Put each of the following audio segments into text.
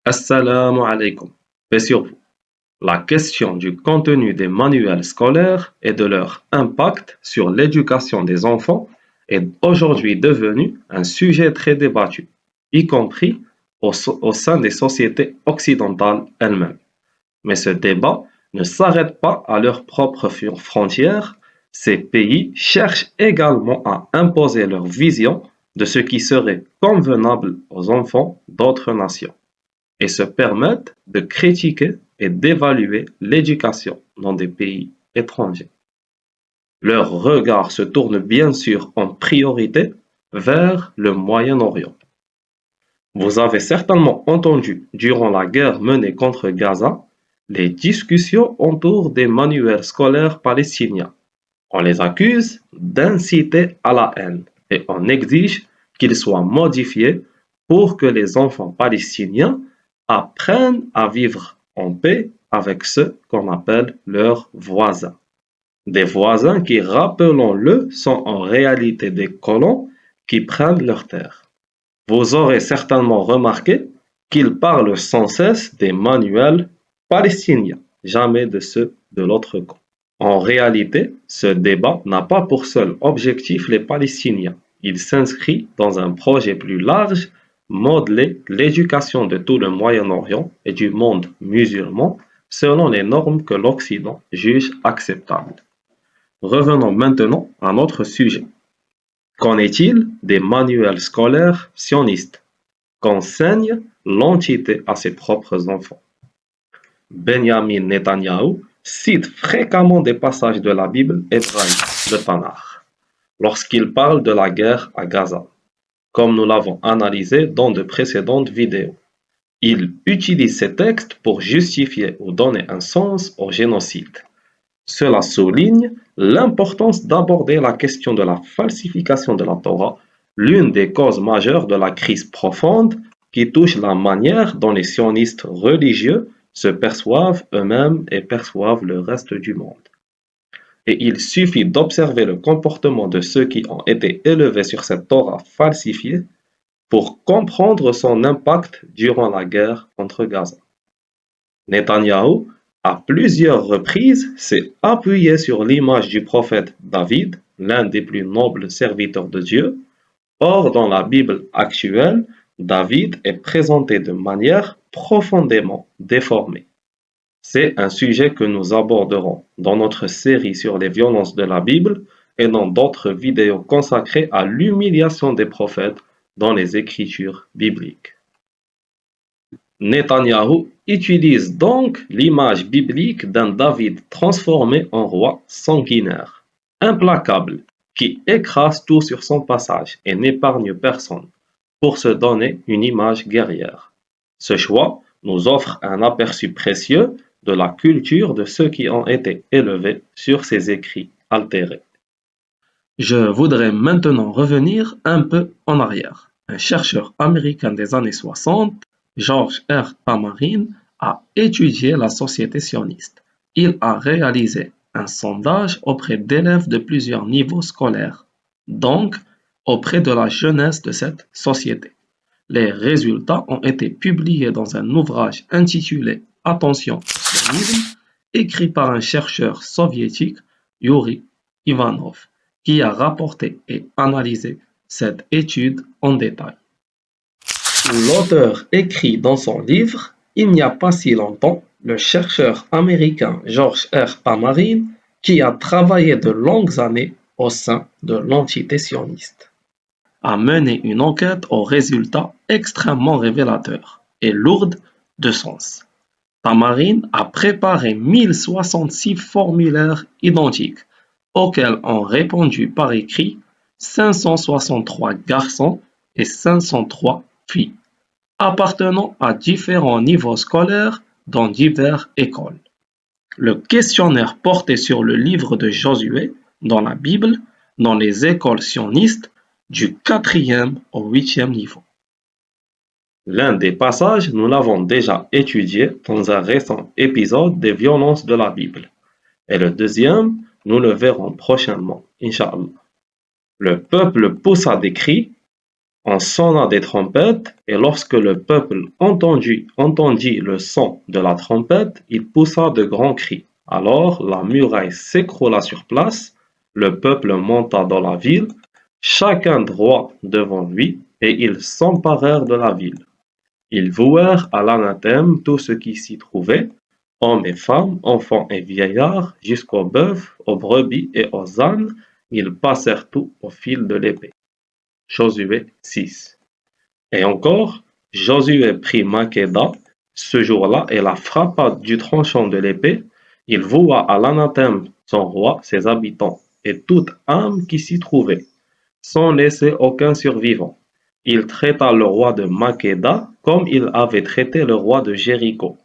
Assalamu alaikum. Paix sur vous. La question du contenu des manuels scolaires et de leur impact sur l'éducation des enfants est aujourd'hui devenue un sujet très débattu, y compris au sein des sociétés occidentales elles-mêmes. Mais ce débat ne s'arrête pas à leurs propres frontières. Ces pays cherchent également à imposer leur vision de ce qui serait convenable aux enfants d'autres nations et se permettent de critiquer et d'évaluer l'éducation dans des pays étrangers. Leur regard se tourne bien sûr en priorité vers le Moyen-Orient. Vous avez certainement entendu, durant la guerre menée contre Gaza, les discussions autour des manuels scolaires palestiniens. On les accuse d'inciter à la haine et on exige qu'ils soient modifiés pour que les enfants palestiniens apprennent à vivre en paix avec ceux qu'on appelle leurs voisins. Des voisins qui, rappelons-le, sont en réalité des colons qui prennent leurs terres. Vous aurez certainement remarqué qu'ils parlent sans cesse des manuels palestiniens, jamais de ceux de l'autre camp. En réalité, ce débat n'a pas pour seul objectif les Palestiniens. Il s'inscrit dans un projet plus large, modeler l'éducation de tout le Moyen-Orient et du monde musulman selon les normes que l'Occident juge acceptables. Revenons maintenant à notre sujet. Qu'en est-il des manuels scolaires sionistes qu'enseigne l'entité à ses propres enfants? Benjamin Netanyahou cite fréquemment des passages de la Bible hébraïque, le Tanakh, lorsqu'il parle de la guerre à Gaza, comme nous l'avons analysé dans de précédentes vidéos. Il utilise ces textes pour justifier ou donner un sens au génocide. Cela souligne l'importance d'aborder la question de la falsification de la Torah, l'une des causes majeures de la crise profonde qui touche la manière dont les sionistes religieux se perçoivent eux-mêmes et perçoivent le reste du monde. Et il suffit d'observer le comportement de ceux qui ont été élevés sur cette Torah falsifiée pour comprendre son impact durant la guerre contre Gaza. Netanyahou, à plusieurs reprises, s'est appuyé sur l'image du prophète David, l'un des plus nobles serviteurs de Dieu. Or, dans la Bible actuelle, David est présenté de manière profondément déformée. C'est un sujet que nous aborderons dans notre série sur les violences de la Bible et dans d'autres vidéos consacrées à l'humiliation des prophètes dans les écritures bibliques. Netanyahou utilise donc l'image biblique d'un David transformé en roi sanguinaire, implacable, qui écrase tout sur son passage et n'épargne personne, pour se donner une image guerrière. Ce choix nous offre un aperçu précieux de la culture de ceux qui ont été élevés sur ces écrits altérés. Je voudrais maintenant revenir un peu en arrière. Un chercheur américain des années 60, George R. Tamarin, a étudié la société sioniste. Il a réalisé un sondage auprès d'élèves de plusieurs niveaux scolaires, donc auprès de la jeunesse de cette société. Les résultats ont été publiés dans un ouvrage intitulé Attention au sionisme, écrit par un chercheur soviétique, Yuri Ivanov, qui a rapporté et analysé cette étude en détail. L'auteur écrit dans son livre Il n'y a pas si longtemps, le chercheur américain George R. Tamarin, qui a travaillé de longues années au sein de l'entité sioniste, a mené une enquête aux résultats extrêmement révélateurs et lourdes de sens. Tamarin a préparé 1066 formulaires identiques auxquels ont répondu par écrit 563 garçons et 503 filles, appartenant à différents niveaux scolaires dans diverses écoles. Le questionnaire portait sur le livre de Josué dans la Bible dans les écoles sionistes du 4e au 8e niveau. L'un des passages, nous l'avons déjà étudié dans un récent épisode des violences de la Bible. Et le deuxième, nous le verrons prochainement, Inch'Allah. Le peuple poussa des cris, On sonna des trompettes, et lorsque le peuple entendit le son de la trompette, il poussa de grands cris. Alors la muraille s'écroula sur place, le peuple monta dans la ville, chacun droit devant lui, et ils s'emparèrent de la ville. Ils vouèrent à l'anathème tout ce qui s'y trouvait, hommes et femmes, enfants et vieillards, jusqu'aux bœufs, aux brebis et aux ânes, ils passèrent tout au fil de l'épée. Josué 6. Et encore, Josué prit Makeda ce jour-là et la frappa du tranchant de l'épée. Il voua à l'anathème son roi, ses habitants et toute âme qui s'y trouvait, sans laisser aucun survivant. Il traita le roi de Makeda comme il avait traité le roi de Jéricho.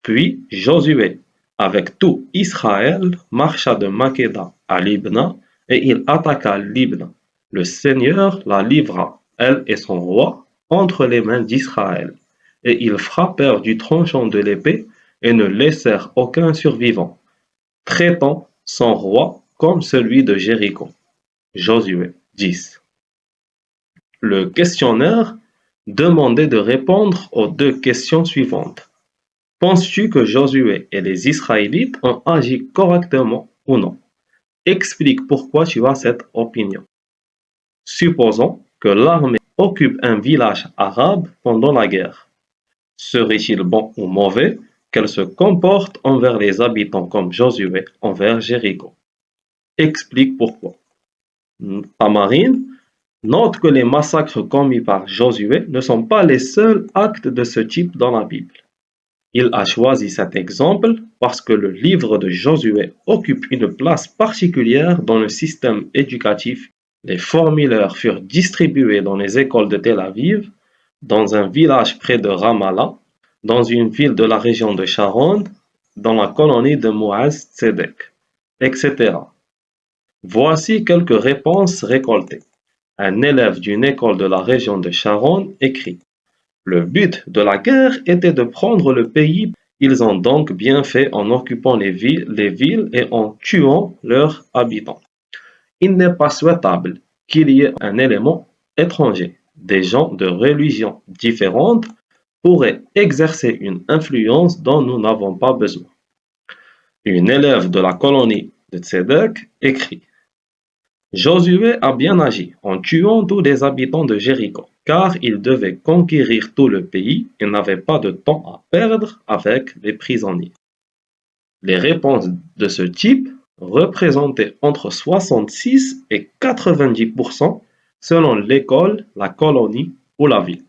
Puis Josué, avec tout Israël, marcha de Makeda à Libna et il attaqua Libna. Le Seigneur la livra, elle et son roi, entre les mains d'Israël. Et ils frappèrent du tranchant de l'épée et ne laissèrent aucun survivant, traitant son roi comme celui de Jéricho. Josué 10. Le questionnaire demandait de répondre aux deux questions suivantes. Penses-tu que Josué et les Israélites ont agi correctement ou non? Explique pourquoi tu as cette opinion. Supposons que l'armée occupe un village arabe pendant la guerre. Serait-il bon ou mauvais qu'elle se comporte envers les habitants comme Josué envers Jéricho? Explique pourquoi. Tamarine note que les massacres commis par Josué ne sont pas les seuls actes de ce type dans la Bible. Il a choisi cet exemple parce que le livre de Josué occupe une place particulière dans le système éducatif. Les formulaires furent distribués dans les écoles de Tel Aviv, dans un village près de Ramallah, dans une ville de la région de Sharon, dans la colonie de Muaz Tzedek, etc. Voici quelques réponses récoltées. Un élève d'une école de la région de Sharon écrit: le but de la guerre était de prendre le pays. Ils ont donc bien fait en occupant les villes et en tuant leurs habitants. Il n'est pas souhaitable qu'il y ait un élément étranger. Des gens de religions différentes pourraient exercer une influence dont nous n'avons pas besoin. Une élève de la colonie de Tzedek écrit: Josué a bien agi en tuant tous les habitants de Jéricho, car il devait conquérir tout le pays et n'avait pas de temps à perdre avec les prisonniers. Les réponses de ce type représentaient entre 66 et 90% selon l'école, la colonie ou la ville.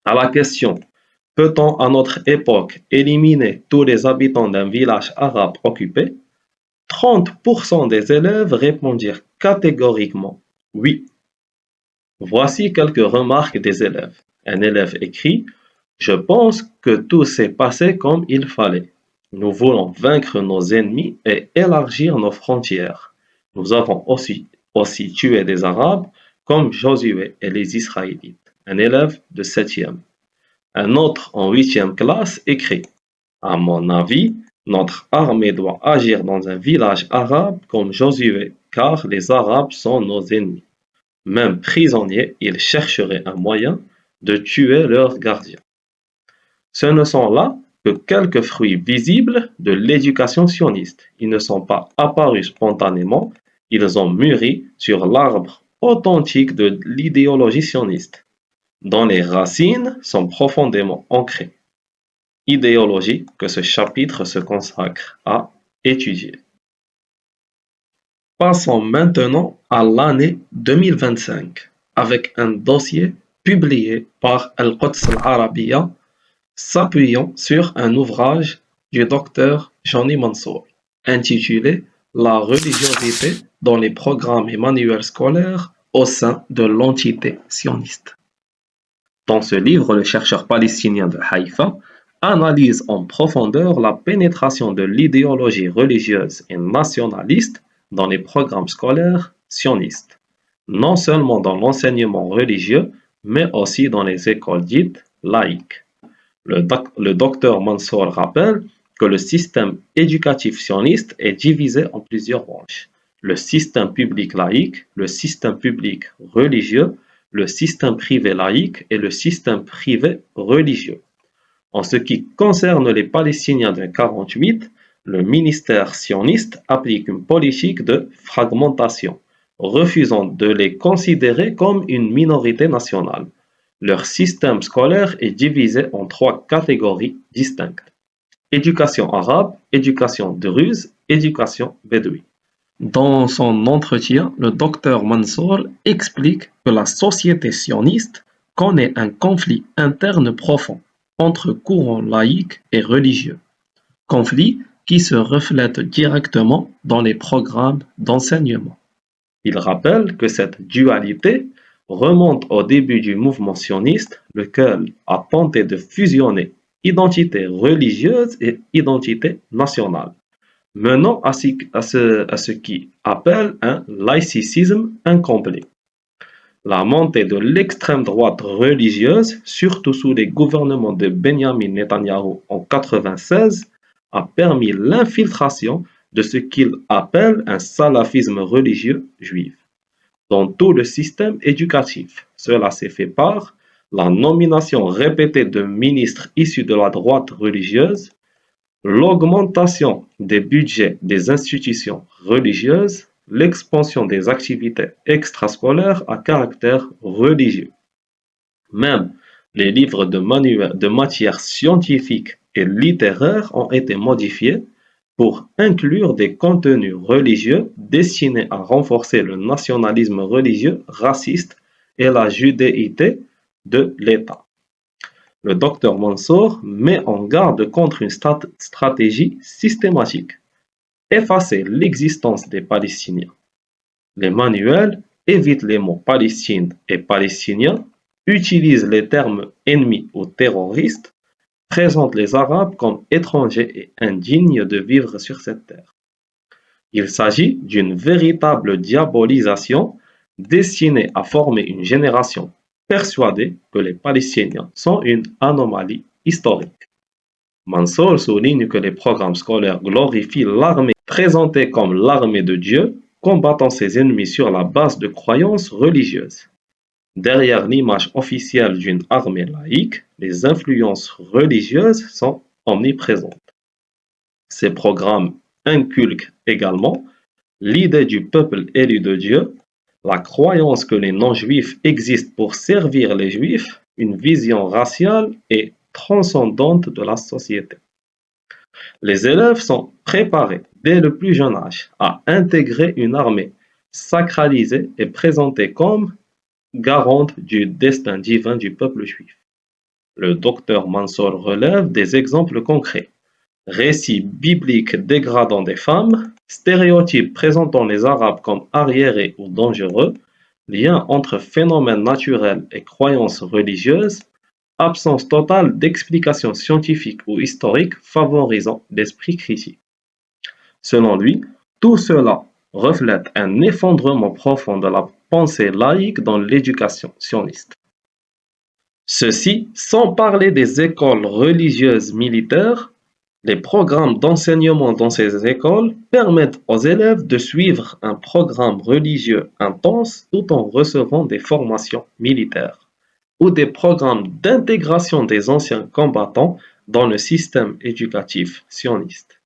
À la question: peut-on à notre époque éliminer tous les habitants d'un village arabe occupé? 30% des élèves répondirent catégoriquement oui. Voici quelques remarques des élèves. Un élève écrit: je pense que tout s'est passé comme il fallait. Nous voulons vaincre nos ennemis et élargir nos frontières. Nous avons aussi tué des Arabes comme Josué et les Israélites. Un élève de 7e. Un autre en 8e classe écrit: à mon avis, notre armée doit agir dans un village arabe comme Josué, car les Arabes sont nos ennemis. Même prisonniers, ils chercheraient un moyen de tuer leurs gardiens. Ce ne sont là que quelques fruits visibles de l'éducation sioniste. Ils ne sont pas apparus spontanément, ils ont mûri sur l'arbre authentique de l'idéologie sioniste, dont les racines sont profondément ancrées. Idéologie que ce chapitre se consacre à étudier. Passons maintenant à l'année 2025 avec un dossier publié par Al-Quds Al-Arabiya s'appuyant sur un ouvrage du docteur Johnny Mansour intitulé La religiosité dans les programmes et manuels scolaires au sein de l'entité sioniste. Dans ce livre, le chercheur palestinien de Haïfa analyse en profondeur la pénétration de l'idéologie religieuse et nationaliste dans les programmes scolaires sionistes, non seulement dans l'enseignement religieux, mais aussi dans les écoles dites laïques. Le docteur Mansour rappelle que le système éducatif sioniste est divisé en plusieurs branches: le système public laïque, le système public religieux, le système privé laïque et le système privé religieux. En ce qui concerne les Palestiniens de 1948, le ministère sioniste applique une politique de fragmentation, refusant de les considérer comme une minorité nationale. Leur système scolaire est divisé en trois catégories distinctes: éducation arabe, éducation druze, éducation bédouine. Dans son entretien, le docteur Mansour explique que la société sioniste connaît un conflit interne profond entre courants laïques et religieux, conflit qui se reflète directement dans les programmes d'enseignement. Il rappelle que cette dualité remonte au début du mouvement sioniste, lequel a tenté de fusionner identité religieuse et identité nationale, menant à ce qui appelle un laïcisme incomplet. La montée de l'extrême droite religieuse, surtout sous les gouvernements de Benjamin Netanyahou en 1996, a permis l'infiltration de ce qu'il appelle un salafisme religieux juif dans tout le système éducatif. Cela s'est fait par la nomination répétée de ministres issus de la droite religieuse, l'augmentation des budgets des institutions religieuses, l'expansion des activités extrascolaires à caractère religieux. Même les livres de matières scientifiques et littéraires ont été modifiés pour inclure des contenus religieux destinés à renforcer le nationalisme religieux raciste et la judéité de l'État. Le docteur Mansour met en garde contre une stratégie systématique: effacer l'existence des Palestiniens. Les manuels évitent les mots Palestine et Palestiniens, utilisent les termes ennemis ou terroristes, présentent les Arabes comme étrangers et indignes de vivre sur cette terre. Il s'agit d'une véritable diabolisation destinée à former une génération persuadée que les Palestiniens sont une anomalie historique. Mansour souligne que les programmes scolaires glorifient l'armée présentée comme l'armée de Dieu, combattant ses ennemis sur la base de croyances religieuses. Derrière l'image officielle d'une armée laïque, les influences religieuses sont omniprésentes. Ces programmes inculquent également l'idée du peuple élu de Dieu, la croyance que les non-juifs existent pour servir les juifs, une vision raciale et transcendante de la société. Les élèves sont préparés dès le plus jeune âge à intégrer une armée sacralisée et présentée comme garante du destin divin du peuple juif. Le docteur Mansour relève des exemples concrets: récits bibliques dégradant des femmes, stéréotypes présentant les Arabes comme arriérés ou dangereux, lien entre phénomènes naturels et croyances religieuses, absence totale d'explications scientifiques ou historiques favorisant l'esprit critique. Selon lui, tout cela reflète un effondrement profond de la pensée laïque dans l'éducation sioniste. Ceci sans parler des écoles religieuses militaires. Les programmes d'enseignement dans ces écoles permettent aux élèves de suivre un programme religieux intense tout en recevant des formations militaires ou des programmes d'intégration des anciens combattants dans le système éducatif sioniste.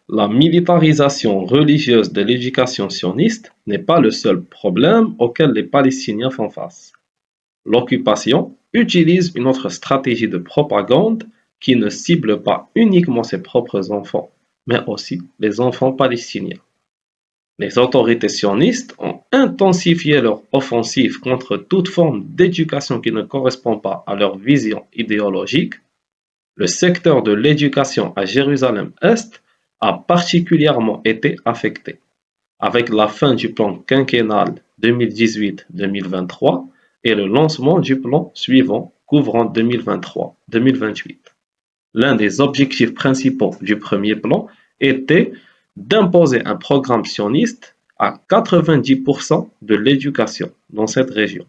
La militarisation religieuse de l'éducation sioniste n'est pas le seul problème auquel les Palestiniens font face. L'occupation utilise une autre stratégie de propagande qui ne cible pas uniquement ses propres enfants, mais aussi les enfants palestiniens. Les autorités sionistes ont intensifié leur offensive contre toute forme d'éducation qui ne correspond pas à leur vision idéologique. Le secteur de l'éducation à Jérusalem-Est a particulièrement été affecté, avec la fin du plan quinquennal 2018-2023 et le lancement du plan suivant couvrant 2023-2028. L'un des objectifs principaux du premier plan était d'imposer un programme sioniste à 90% de l'éducation dans cette région.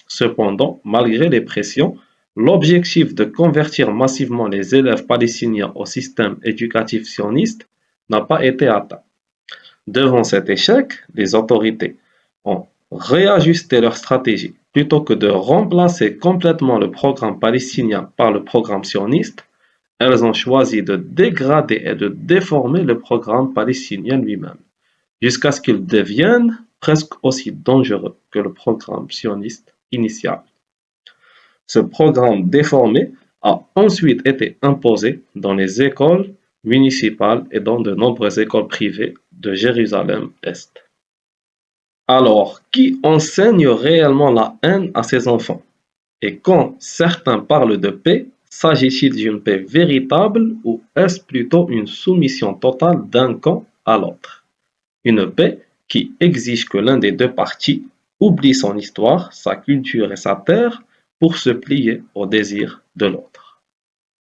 Cependant, malgré les pressions, l'objectif de convertir massivement les élèves palestiniens au système éducatif sioniste n'a pas été atteint. Devant cet échec, les autorités ont réajusté leur stratégie, plutôt que de remplacer complètement le programme palestinien par le programme sioniste, elles ont choisi de dégrader et de déformer le programme palestinien lui-même, jusqu'à ce qu'il devienne presque aussi dangereux que le programme sioniste initial. Ce programme déformé a ensuite été imposé dans les écoles municipales et dans de nombreuses écoles privées de Jérusalem-Est. Alors, qui enseigne réellement la haine à ses enfants? Et quand certains parlent de paix, s'agit-il d'une paix véritable ou est-ce plutôt une soumission totale d'un camp à l'autre? Une paix qui exige que l'un des deux parties oublie son histoire, sa culture et sa terre pour se plier au désir de l'autre.